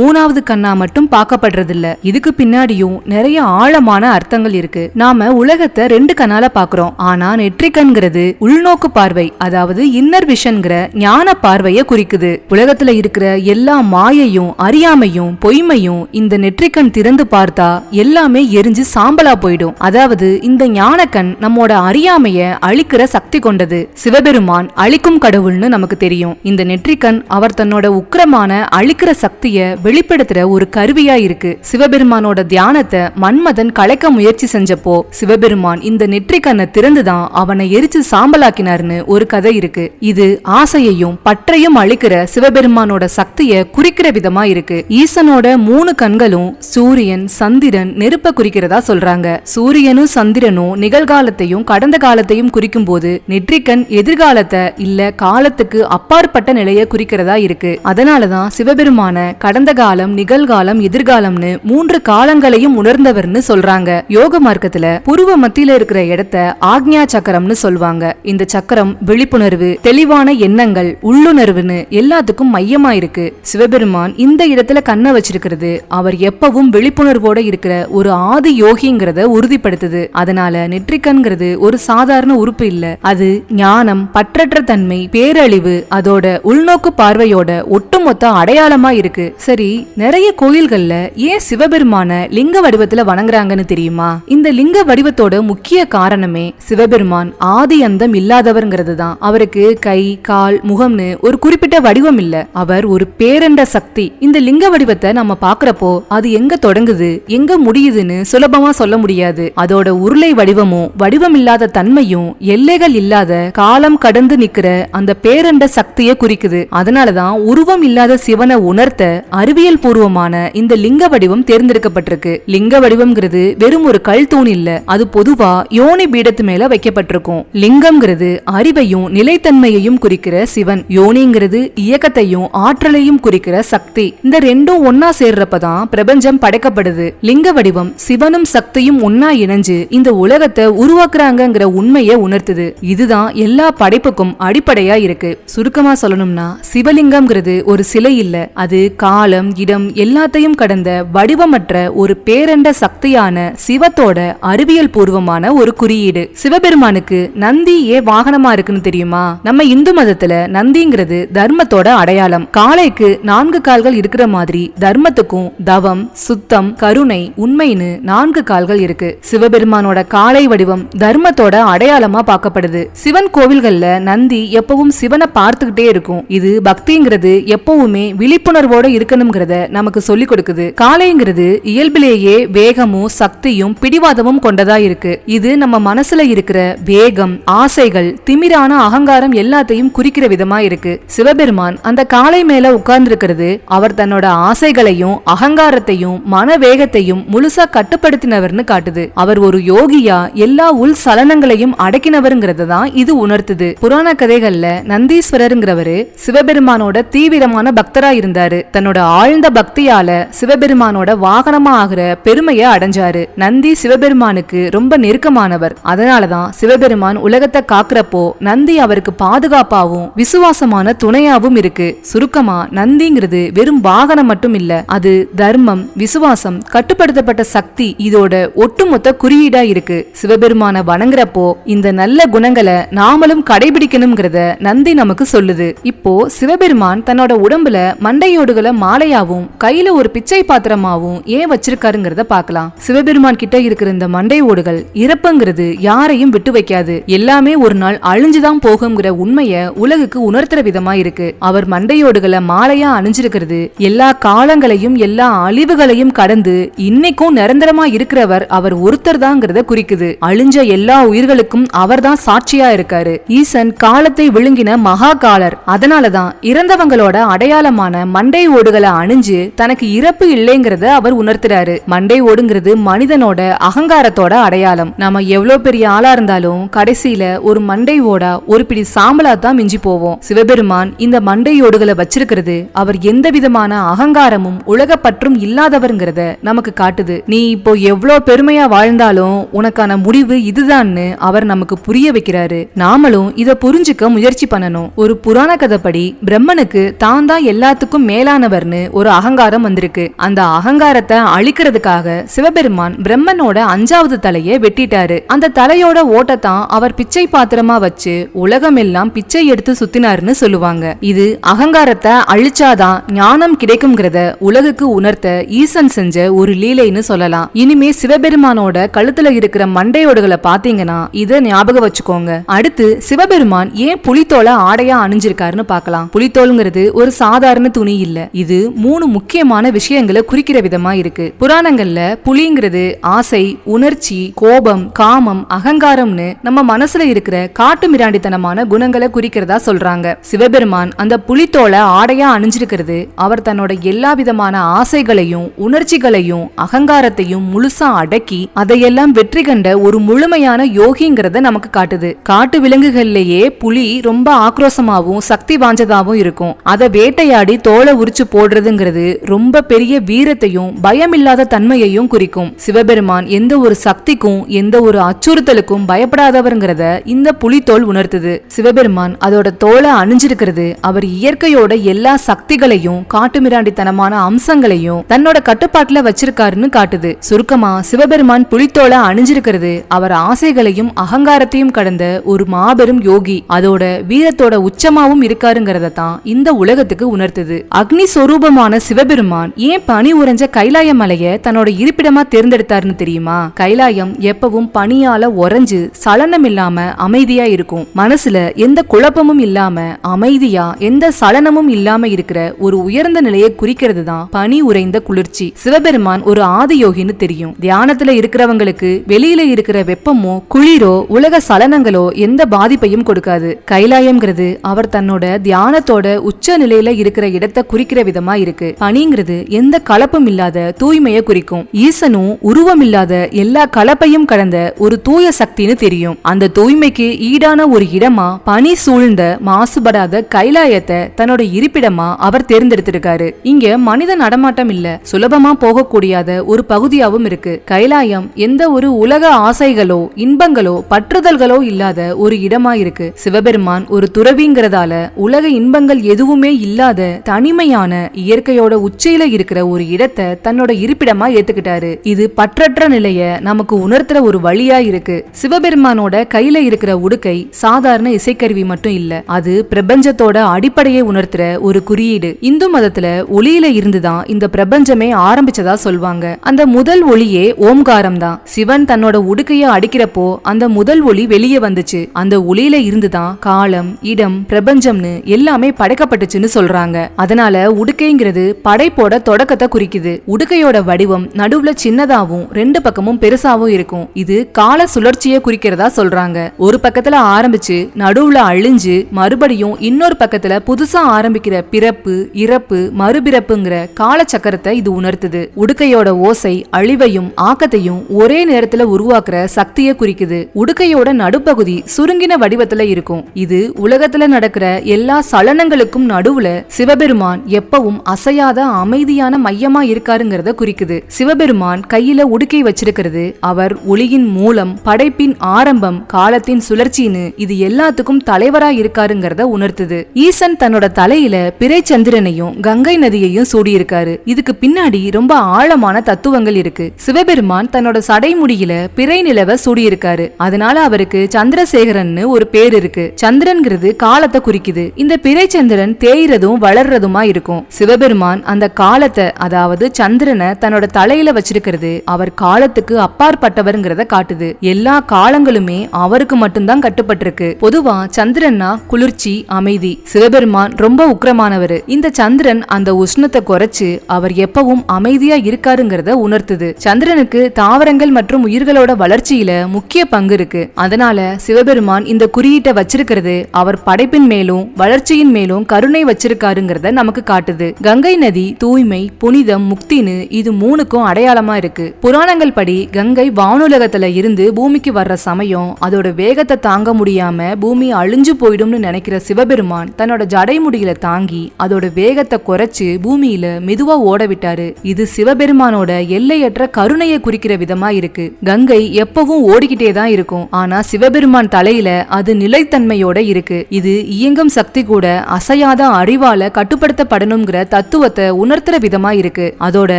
மூணாவது கண்ணா மட்டும் பார்க்கப்படுறதில்ல, இதுக்கு பின்னாடியும் நிறைய ஆழமான அர்த்தங்கள் இருக்கு. நாம உலகத்தை ரெண்டு கண்ணால பாக்குறோம், ஆனா நெற்றிக்கண்கிறது உள்நோக்கு பார்வை, அதாவது இன்னர் விஷன்கிற ஞான பார்வையை குறிக்குது. உலகத்துல இருக்கிற எல்லா மாயையும் அறியாமையும் பொய்மையும் இந்த நெற்றிக்கண் திறந்து பார்த்தா எல்லாமே எரிஞ்சு சாம்பலா போயிடும். அதாவது இந்த ஞானக்கண் நம்மோட அறியாமைய அழிக்கிற சக்தி கொண்டது. சிவபெருமான் அழிக்கும் கடவுள்னு நமக்கு தெரியும். இந்த நெற்றிக்கண் அவர் தன்னோட உக்கிரமான அழிக்கிற சக்திய வெளிப்படுத்துற ஒரு கருவியா இருக்கு. சிவபெருமானோட தியானத்தை மன்மதன் கலைக்க முயற்சி செஞ்சப்போ சிவபெருமான் இந்த நெற்றிக்கண்ணை திறந்துதான் அவனை எரிச்சு சாம்பலாக்கினார்னு ஒரு கதை இருக்கு. இது ஆசையையும் பற்றையும் அழிக்கிற சிவபெருமானோட சக்திய குறிக்கிற விதமா இருக்கு. ஈசனோட 3 கண்களும் சூரியன் சந்திரன் நெருப்ப குறிக்கிறதா சொல்றாங்க. சூரியனும் சந்திரனும் நிகழ்காலத்தையும் கடந்த காலத்தையும் குறிக்கும் போது நெற்றிக்கண் எதிர்காலத்தை இல்ல காலத்துக்கு அப்பாற்பட்ட நிலையை குறிக்கிறதா இருக்கு. அதனாலதான் சிவபெருமான கடந்த காலம் நிகழ்காலம் எதிர்காலம்னு 3 காலங்களையும் உணர்ந்தவர்னு சொல்றாங்க. யோக மார்க்கத்துல புருவ மத்தியில இருக்கிற இடத்த ஆக்ஞா சக்கரம்னு சொல்வாங்க. இந்த சக்கரம் விழிப்புணர்வு தெளிவான எண்ணங்கள் உள்ளுணர்வுன்னு எல்லாத்துக்கும் மையமா இருக்கு. சிவபெருமான் இந்த இடத்துல கண்ணை வச்சிருக்கிறது அவர் எப்பவும் விழிப்புணர்வோட இருக்கிற ஒரு ஆதி யோகிங்கிறத உறுதிப்படுத்துது. அதனால நெற்றிக்கண்கிறது ஒரு சாதாரண உறுப்பு இல்ல, அது ஞானம் பற்றற்ற தன்மை பேரழிவு அதோட உள்நோக்கு பார்வையோட ஒட்டுமொத்த அடையாளமா இருக்கு. சரி, நிறைய கோயில்கள்ல ஏன் சிவபெருமான லிங்க வடிவத்துல வணங்குறாங்கன்னு தெரியுமா? இந்த லிங்க வடிவத்தோட முக்கிய காரணமே சிவபெருமான் ஆதி அந்தம் இல்லாதவர்ங்கிறது தான். அவருக்கு கை கால் முகம்னு ஒரு குறிப்பிட்ட வடிவம் இல்ல, அவர் ஒரு பேரண்ட சக்தி. இந்த லிங்க வடிவத்தை நம்ம பாக்குறப்போ அது எங்க தொடங்குது எங்க முடியுதுன்னு சுலபமா சொல்ல முடியாது. அதோட உருளை வடிவமும் வடிவம் இல்லாத தன்மையும் எல்லைகள் இல்லாத காலம் கடந்து நிக்கிற அந்த பேரண்ட சக்தியை குறிக்குது. அதனாலதான் உருவம் இல்லாத சிவனை உணர்த்த அறிவியல் பூர்வமான இந்த லிங்க வடிவம் தேர்ந்தெடுக்கப்பட்டிருக்கு. லிங்க வடிவம்ங்கிறது வெறும் ஒரு கல் தூண் இல்ல, அது பொதுவா யோனி பீடத்து மேல வைக்கப்பட்டிருக்கும். லிங்கம்ங்கிறது அறிவையும் நிலைத்தன்மையையும் குறிக்கிற சிவன், யோனிங்கிறது இயக்கத்தையும் ஆற்றலையும் குறிக்கிற சக்தி. இந்த ரெண்டும் ஒன்னா சேர்றப்பதான் பிரபஞ்சம் படைக்கப்படுது. லிங்க வடிவம் சிவனும் சக்தியும் ஒன்னா இணைஞ்சு இந்த உலகத்தை உருவாக்குறாங்கிற உண்மையை உணர்த்துது. இதுதான் எல்லா படைப்புக்கும் அடிப்படையா இருக்கு. சுருக்கமா சொல்லணும்னா சிவலிங்கம்ங்கிறது ஒரு சிலை இல்ல, அது காலம் இடம் எல்லாத்தையும் கடந்த வடிவமற்ற ஒரு பேரண்ட சக்தியான சிவத்தோட அறிவியல் பூர்வமான ஒரு குறியீடு. சிவபெருமானுக்கு நந்தி ஏன் வாகனமா இருக்குன்னு தெரியுமா? நம்ம இந்து மதத்துல நந்திங்கிறது தர்மத்தோட அடையாளம். காளைக்கு 4 கால்கள் இருக்கிற மாதிரி தர்மத்துக்கும் தவம், சுத்தம், கருணை, உண்மைன்னு 4 கால்கள் இருக்கு. சிவபெருமானோட காளை வடிவம் தர்மத்தோட அடையாளமா பார்க்கப்படுது. சிவன் கோவில்கள்ல நந்தி எப்பவும் சிவனை பார்த்துக்கிட்டே இருக்கும். இது பக்திங்கிறது எப்பவுமே விழிப்புணர்வோட இருக்கணும்ங்கிறத நமக்கு சொல்லி கொடுக்குது. காளைங்கிறது இயல்பிலேயே வேகமும் சக்தியும் பிடிவாதமும் கொண்டதா இருக்கு. இது நம்ம மனசுல இருக்கிற வேகம், ஆசைகள், திமிரான அகங்காரம் எல்லாத்தையும் குறிக்கிற விதமா இருக்கு. சிவபெருமான் அந்த காளை மேல உட்கார்ந்து இருக்கிறது அவர் தன்னோட ஆசைகளையும் அகங்காரத்தையும் மனவேகத்தையும் முழுசா கட்டுப்படுத்தினவர்னு காட்டுது. அவர் ஒரு யோகியா எல்லா உள் சலனங்களையும் அடக்கினவருங்கிறத தான் இது உணர்த்துது. புராண கதைகள்ல நந்தீஸ்வரருங்கிறவரு சிவபெருமானோட தீவிரமான பக்தரா இருந்தாரு. தன்னோட ஆழ்ந்த பக்தியால சிவபெருமானோட வாகனமா ஆகிற பெருமையை அடைஞ்சாரு. நந்தி சிவபெருமானுக்கு ரொம்ப நெருக்கமானவர். அதனாலதான் சிவபெருமான் உலகத்தை காக்குறப்போ நந்தி அவருக்கு பாதுகாப்பாவும் விசுவாசமான துணையாவும் இருக்கு. சுருக்கமா நந்திங்கிறது வெறும் வாகனம் மட்டும் இல்ல, அது தர்மம், விசுவாசம், கட்டுப்படுத்தப்பட்ட சக்தி இதோட ஒட்டுமொத்த குறியீடா இருக்கு. சிவபெருமான வணங்குறப்போ இந்த நல்ல குணங்களை நாமளும் கடைபிடிக்கணும்ங்கிறத நந்தி நமக்கு சொல்லுது. இப்போ சிவபெருமான் தன்னோட உடம்புல மண்டையோடுகளை மாலையாவும் கையில ஒரு பிச்சை பாத்திரமாவும் ஏன் வச்சிருக்காருங்கிறத பார்க்கலாம். சிவபெருமான் கிட்ட இருக்கிற இந்த மண்டை ஓடுகள் இறப்புங்கிறது யாரையும் விட்டு வைக்காது. எல்லாமே ஒரு நாள் அழிஞ்சுதான் போகுங்கிற உண்மைய உலகுக்கு உணர்த்துற விதமா இருக்கு. அவர் மண்டையோடுகளை மாலையா அணிஞ்சிருக்கிறது எல்லா காலங்களையும் எல்லா அழிவுகளையும் கடந்து இன்னைக்கும் நிரந்தரமா இருக்கிறவர் அவர் ஒருத்தர் தாங்கிறத குறிக்குது. அழிஞ்ச எல்லா உயிர்களுக்கும் அவர்தான் சாட்சியா இருக்காரு. ஈசன் காலத்தை விழுங்கின மகா காலர். அதனாலதான் இறந்தவங்களோட அடையாளமான மண்டை ஓடுகளை அணிஞ்சு தனக்கு இறப்பு இல்லைங்கிறத அவர் உணர்த்துறாரு. மண்டை ஓடுங்கிறது மனிதனோட அகங்காரத்தோட அடையாளம். நாம எவ்வளவு பெரிய ஆளா இருந்தாலும் கடைசியில ஒரு மண்டை ஓடா ஒரு பிடி சாம்பலா தான் மிஞ்சி போவோம். சிவபெருமான் இந்த மண்டை ஓடுகளை வச்சிருக்கிறது அவர் எந்த விதமான அகங்காரமும் உலக பற்றும் இல்லாதவர்ங்கிறத நமக்கு காட்டுது. நீ இப்போ எவ்வளவு பெருமையா வாழ்ந்தாலும் உனக்கான முடிவு இதுதான்னு அவர் நமக்கு புரிய வைக்கிறாரு. நாமளும் இத புரிஞ்சுக்க முயற்சி பண்ணணும். ஒரு புராண கதைப்படி பிரம்மனுக்கு தான் தான் எல்லாத்துக்கும் மேலானவர்னு ஒரு அகங்காரம் வந்திருக்கு. அந்த அகங்காரத்தை அழிக்கிறதுக்காக சிவபெருமான் பிரம்மனோட 5வது தலையை வெட்டிட்டாரு. அந்த தலையோட ஓட்டத்தான் அவர் பிச்சை பாத்திரமா வச்சு உலகம் எல்லாம் பிச்சை எடுத்து சுத்தினாருன்னு சொல்லுவாங்க. இது அகங்காரத்தை அழிச்சாதான் ஞானம் கிடைக்கும்ங்கிறத உலகுக்கு உணர்த்த ஈசன் செஞ்ச ஒரு லீலைன்னு சொல்லலாம். இனிமே சிவபெருமானோட கழுத்துல இருக்கிற மண்டையோடுகளை பாத்தீங்கன்னா இத ஞாபகம் வச்சுக்கோங்க. அடுத்து சிவபெருமான் ஏன் புலித்தோல ஆடையா அணிஞ்சிருக்காருன்னு பார்க்கலாம். புலித்தோல்ங்கிறது ஒரு சாதாரண துணி இல்ல, இது 3 முக்கியமான விஷயங்களை குறிக்கிற விதமா இருக்கு. புராணங்கள்ல புலிங்கிறது ஆசை, உணர்ச்சி, கோபம், காமம், அகங்காரம்னு நம்ம மனசுல இருக்கிற காட்டு மிராண்டித்தனமான குணங்களை குறிக்கிறதா சொல்றாங்க. சிவபெருமான் அந்த புலித்தோல ஆடையா அணிஞ்சிருக்கிறது அவர் தன்னோட எல்லா விதமான ஆசைகளையும் உணர்ச்சிகளையும் அகங்காரத்தையும் முழுசா அடக்கி அதையெல்லாம் வெற்றி கண்ட ஒரு முழுமையான யோகிங்கிறத நமக்கு காட்டுது. காட்டு விலங்குகள்லயே புலி ரொம்ப ஆக்ரோஷமாவும் சக்தி வாஞ்சதாவும் இருக்கும். அதை வேட்டையாடி தோலை உரிச்சு போடுறதுங்கிறது ரொம்ப பெரிய வீரத்தையும் பயமில்லாத தன்மையையும் குறிக்கும். சிவபெருமான் எந்த ஒரு சக்திக்கும் எந்த ஒரு அச்சுறுத்தலுக்கும் பயப்படாதவர்ங்கிறத இந்த புலித்தோல் உணர்த்துது. சிவபெருமான் அதோட தோலை அணிஞ்சிருக்கிறது அவர் இயற்கையோட எல்லா சக்திகளையும் காட்டுமிராண்டித்தனமான அம்சங்களையும் தன்னோட கட்டுப்பாட்டுல வச்சிருக்காருன்னு காட்டுது. சுருக்கமா சிவபெருமான் புலித்தோலை அணிஞ்சிருக்கிறது அவர் ஆசைகளையும் அகங்காரத்தையும் கடந்த ஒரு மாபெரும் யோகி, அதோட வீரத்தோட உச்சமாவும் இருக்காருங்கிறத தான் இந்த உலகத்துக்கு உணர்த்துது. அக்னி சொரூபமான சிவபெருமான் ஏன் பனி உறைஞ்ச கைலாய மலைய தன்னோட இருப்பிடமா தேர்ந்தெடுத்தாருன்னு தெரியுமா? கைலாயம் எப்பவும் பனியால உறைஞ்சு சலனம் இல்லாம அமைதியா இருக்கும். மனசுல எந்த குழப்பமும் இல்லாம அமைதியா எந்த சலனமும் இல்லாம இருக்கிற ஒரு உயர்ந்த நிலையை குறிக்கிறது தான் பனி உறைந்த குளிர்ச்சி. சிவபெருமான் ஒரு ஆதி யோகின்னு தெரியும். தியானத்துல இருக்கிறவங்களுக்கு வெளியில இருக்கிற வெப்பமோ குளிரோ உலக சலனங்களோ எந்த பாதிப்பையும் கொடுக்காது. கைலாயம்ங்கிறது அவர் தன்னோட தியானத்தோட உச்ச நிலையில இருக்கிற இடத்தை குறிக்கிற விதமா இருக்கு. பனிங்கிறது எந்த கலப்பும் இல்லாத தூய்மையை குறிக்கும். ஈசனும் உருவம் இல்லாத எல்லா கலப்பையும் கடந்த ஒரு தூய சக்தின்னு தெரியும். அந்த தூய்மைக்கு ஈடான ஒரு இடமா பனி சூழ்ந்த மாசுபடாத கைலாயத்தை தன்னோட இருப்பிடமா அவர் தேர்ந்தெடுத்திருக்காரு. இங்க மனித நடமாட்டம் இல்ல, சுலபமா போகக்கூடியாத ஒரு பகுதியாவும் இருக்கு. கைலாயம் எந்த ஒரு உலக ஆசைகளோ இன்பங்களோ பற்றுதல்களோ இல்லாத ஒரு இடமா இருக்கு. சிவபெருமான் ஒரு துறவிங்கிறதால உலக இன்பங்கள் எதுவுமே இல்லாத தனிமையான இயற்கையோட உச்சையில இருக்கிற ஒரு இடத்தை தன்னோட இருப்பிடமா ஏத்துக்கிட்டாரு. இது பற்றற்ற நிலைய நமக்கு உணர்த்துற ஒரு வழியா இருக்கு. சிவபெருமானோட கையில இருக்கிற உடுக்கை சாதாரண இசைக்கருவி மட்டும் இல்ல, அது பிரபஞ்சத்தோட அடிப்படையை உணர்த்துற ஒரு குறியீடு. இந்து மதத்துல ஒளியில இருந்துதான் இந்த பிரபஞ்சமே ஆரம்பிச்சதா சொல்வாங்க. அந்த முதல் ஒளியே ஓம்காரம் தான். சிவன் தன்னோட உடுக்கைய அடிக்கிறப்போ அந்த முதல் ஒளி வெளியே வந்துச்சு. அந்த ஒளியில இருந்துதான் காலம், இடம், பிரபஞ்சம்னு எல்லாமே படைக்கப்பட்டுச்சுன்னு சொல்றாங்க. அதனால உடுக்கைங்கிறது படைப்போட தொடக்கத்தை குறிக்குது. உடுக்கையோட வடிவம் நடுவுல சின்னதாவும் 2 பக்கமும் பெருசாவும் இருக்கும். இது கால சுழற்சியை குறிக்கிறதா சொல்றாங்க. ஒரு பக்கத்துல ஆரம்பிச்சு நடுவுல அழிஞ்சு மறுபடியும் இன்னொரு பக்கத்துல புதுசா ஆரம்பிக்கிற பிறப்பு, இறப்பு, மறுபிறப்புங்கிற கால சக்கரத்தை இது உணர்த்துது. உடுக்கையோட ஓசை அழிவையும் ஆக்கத்தையும் ஒரே நேரத்துல உருவாக்குற சக்தியை குறிக்குது. உடுக்கையோட நடுப்பகுதி சுருங்கின வடிவத்துல இருக்கும். இது உலகத்துல நடக்கிற எல்லா சலனங்களுக்கும் நடுவுல சிவபெருமான் எப்பவும் அசையாத அமைதியான மையமா இருக்காருங்கிறத குறிக்குது. சிவபெருமான் கையில உடுக்கை வச்சிருக்கிறது அவர் ஒளியின் மூலம், படைப்பின் ஆரம்பம், காலத்தின் சுழற்சின்னு இது எல்லாத்துக்கும் தலைவரா இருக்காருங்கிறத உணர்த்துது. ஈசன் தன்னோட தலையில பிறை சந்திரனையும் கங்கை நதியையும் சூடியிருக்காரு. இதுக்கு பின்னாடி ரொம்ப ஆழமான தத்துவங்கள் இருக்கு. சிவபெருமான் தன்னோட சடைமுடியில பிறை நிலவ சூடியிருக்காரு. அதனால அவருக்கு சந்திரசேகரன் ஒரு பேர் இருக்கு. சந்திரன்கிறது காலத்தை குறிக்குது. இந்த பிறை சந்திரன் தேய்றதும் வளர்றதுமா இருக்கும். சிவபெருமான் அந்த காலத்தை, அதாவது சந்திரனை தன்னோட தலையில வச்சிருக்கிறது அவர் காலத்துக்கு அப்பாற்பட்டவர்ங்கிறத காட்டுது. எல்லா காலங்களுமே அவருக்கு மட்டும்தான் கட்டுப்பட்டிருக்கு. பொதுவா சந்திரன்னா குளிர்ச்சி, அமைதி. சிவபெருமான் ரொம்ப உக்கிரமானவர். இந்த சந்திரன் அந்த உஷ்ணத்தை குறைச்சு அவர் எப்பவும் அமைதியா இருக்காருங்கிறத உணர்த்துது. சந்திரனுக்கு தாவரங்கள் மற்றும் உயிர்களோட வளர்ச்சியில முக்கிய பங்கு இருக்கு. அதனால சிவபெருமான் இந்த குறியீட்டை வச்சிருக்கிறது அவர் படைப்பின் மேலும் வளர்ச்சியின் மேலும் கருணை வச்சிருக்காருங்கிறத நமக்கு காட்டுது. கங்கை நதி தூய்மை, புனிதம், முக்தின்னு இது 3க்கும் அடையாளமா இருக்கு. புராணங்கள் படி கங்கை வானுலகத்துல இருந்து பூமிக்கு வர்ற சமயம் அதோட வேகத்தை தாங்க முடியாம பூமி அழிஞ்சு போயிடும்னு நினைக்கிற சிவபெருமான் தன்னோட ஜடைமுடியில தாங்கி அதோட வேகத்தை குறைச்சு பூமியில மெதுவா ஓட விட்டாரு. இது சிவபெருமானோட எல்லையற்ற கருணையை குறிக்கிற விதமா இருக்கு. கங்கை எப்பவும் ஓடிக்கிட்டே தான் இருக்கும். ஆனா சிவபெருமான் தலையில அது நிலைத்தன்மையோட இருக்கு. இது இயங்கும் சக்தி கூட அசையாத அறிவால கட்டுப்படுத்தப்படணுங்கிற தத்துவத்தை உணர்த்துற விதமா இருக்கு. அதோட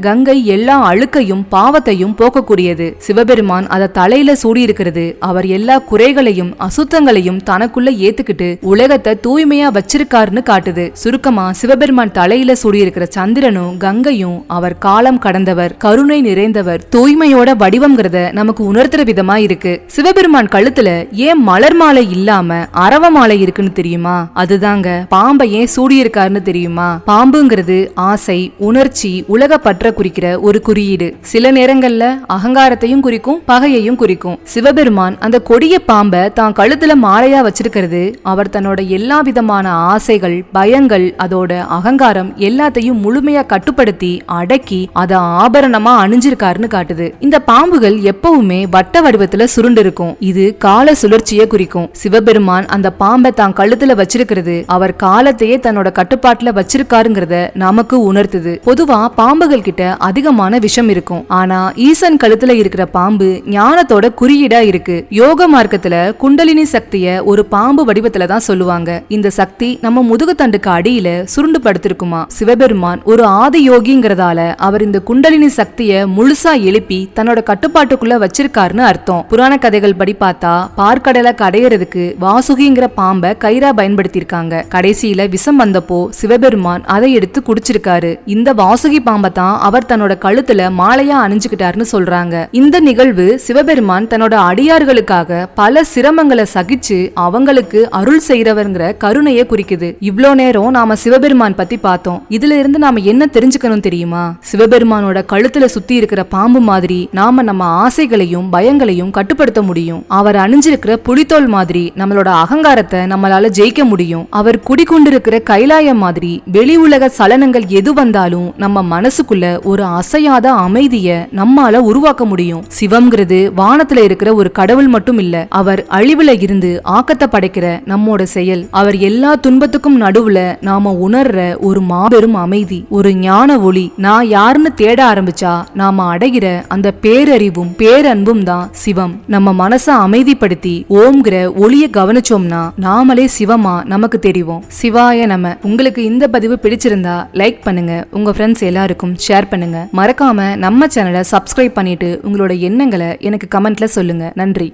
கங்கை எல்லா அழுக்கையும் பாவத்தையும் போக்கக்கூடியது. சிவபெருமான் அதை தலையில சூடி இருக்கிறது அவர் எல்லா குறைகளையும் அசுத்தங்களையும் தனக்குள்ள ஏத்துக்கிட்டு உலகத்தை தூய்மையா வச்சிருக்காருன்னு காட்டுது. சுருக்கமா சிவபெருமான் தலையில சூடி இருக்கிற சந்திரனும் கங்கையும் அவர் காலம் கடந்தவர், கருணை நிறைந்தவர், தூய்மையோட வடிவம்ங்கிறத நமக்கு உணர்த்துற விதமா இருக்கு. சிவபெருமான் கழுத்துல ஏன் மலர் மாலை இல்லாம அரவ மாலை இருக்குன்னு தெரியுமா? அதுதாங்க பாம்பை ஏன் சூடியிருக்காருன்னு தெரியுமா? பாம்புங்கிறது ஆசை, உணர்ச்சி, உலக பற்ற குறிக்கிற ஒரு குறியீடு. சில நேரங்கள்ல அகங்காரத்தையும் குறிக்கும், பகையையும் குறிக்கும். சிவபெருமான் அந்த கொடிய பாம்பை தான் கழுத்துல மாலையா வச்சிருக்கிறது அவர் தன்னோட எல்லா விதமான ஆசைகள், பயங்கள், அதோட அகங்காரம் எல்லாத்தையும் முழுமையா கட்டுப்படுத்தி அடக்கி அத ஆபரணமா அணிஞ்சிருக்காருன்னு காட்டுது. இந்த பாம்புகள் எப்பவுமே வட்ட வடிவத்துல சுருண்டு இருக்கும். இது கால சுழற்சியை குறிக்கும். சிவபெருமான் அந்த பாம்பை தான் கழுத்துல வச்சிருக்கிறது அவர் காலத்தையே தன்னோட கட்டுப்பாட்டுல வச்சிருக்காருங்கிறத நமக்கு உணர்த்துது. பொதுவா பாம்புகள் கிட்ட அதிகமான விஷம் இருக்கும். ஆனா ஈசன் கழுத்துல இருக்கிற பாம்பு ஞானத்தோட குறியீடா இருக்கு. யோக மார்க்கத்துல குண்டலினி சக்திய ஒரு பாம்பு வடிவத்துல தான் சொல்லுவாங்க. இந்த சக்தி நம்ம முதுகு தண்டுக்கு அடியில சுருண்டு படுத்திருக்குமா. சிவபெருமான் ஒரு ஆதி யோகிங்கிறதால அவர் இந்த குண்டலினி சக்திய முழுசா எழுப்பி தன்னோட கட்டுப்பாட்டுக்குள்ள வச்சிருக்காருன்னு அர்த்தம். புராண கதைகள் படி பார்த்தா பார்க்கடலை கடையறதுக்கு வாசுகிங்கிற பாம்பை கயிறா பயன்படுத்தியிருக்காங்க. கடைசியில விஷம் வந்தப்போ சிவபெருமான் அதை எடுத்து குடிச்சிருக்காரு. இந்த வாசுகி பாம்பை தான் அவர் தன்னோட கழுத்துல மாலையா அணிஞ்சுக்கிட்டாருன்னு சொல்றாங்க. இந்த நிகழ்வு சிவபெருமான் தன்னோட அடியார்களுக்காக பல சிரமங்களை சகிச்சு அவங்களுக்கு அருள் செய்யறவர்ங்கிற கருணையை குறிக்குது. இவ்ளோ நேரம் நாம சிவபெருமான் பத்தி பார்த்தோம். இதுல இருந்து நாம என்ன தெரிஞ்சுக்கணும் தெரியுமா? சிவபெருமானோட கழுத்துல சுத்தி இருக்கிற பாம்பு மாதிரி நாம நம்ம ஆசைகளையும் பயங்களையும் கட்டுப்படுத்த முடியும். அவர் அணிஞ்சிருக்கிற புலித்தோல் மாதிரி நம்மளோட அகங்காரத்தை நம்மளால ஜெயிக்க முடியும். அவர் குடிக்கொண்டிருக்கிற கைலாயம் மாதிரி வெளி உலக சலனங்கள் எது வந்தாலும் நம்ம மனசுக்குள்ள ஒரு அசையாத அமைதிய நம்மால உருவாக்க முடியும். சிவம்ங்கிறது வானத்துல இருக்கிற ஒரு கடவுள் மட்டும் இல்ல, அவர் அழிவுல இருந்து ஆக்கத்தை படைக்கிற நம்மோட செயல். அவர் எல்லா துன்பத்துக்கும் நடுவுல நாம உணர்ற ஒரு மாபெரும் அமைதி, ஒரு ஞான ஒளி. நான் யாருன்னு தேட ஆரம்பிச்சா நாம அடைகிற அந்த பேரறிவும் பேரன்பும் தான் சிவம். நம்ம மனசை அமைதிப்படுத்தி ஓம்ங்கிற ஒளிய கவனிச்சோம்னா நாமளே சிவமா நமக்கு தெரியும். சிவாய நம. உங்களுக்கு இந்த பதிவு பிடிச்சிருந்தா லைக் பண்ணுங்க, உங்க ஃப்ரெண்ட்ஸ் எல்லாருக்கும் ஷேர் பண்ணுங்க. மறக்காம நம்ம சேனலை சப்ஸ்கிரைப் பண்ணிட்டு உங்களோட எண்ணங்களை எனக்கு கமெண்ட்ல சொல்லுங்க. நன்றி.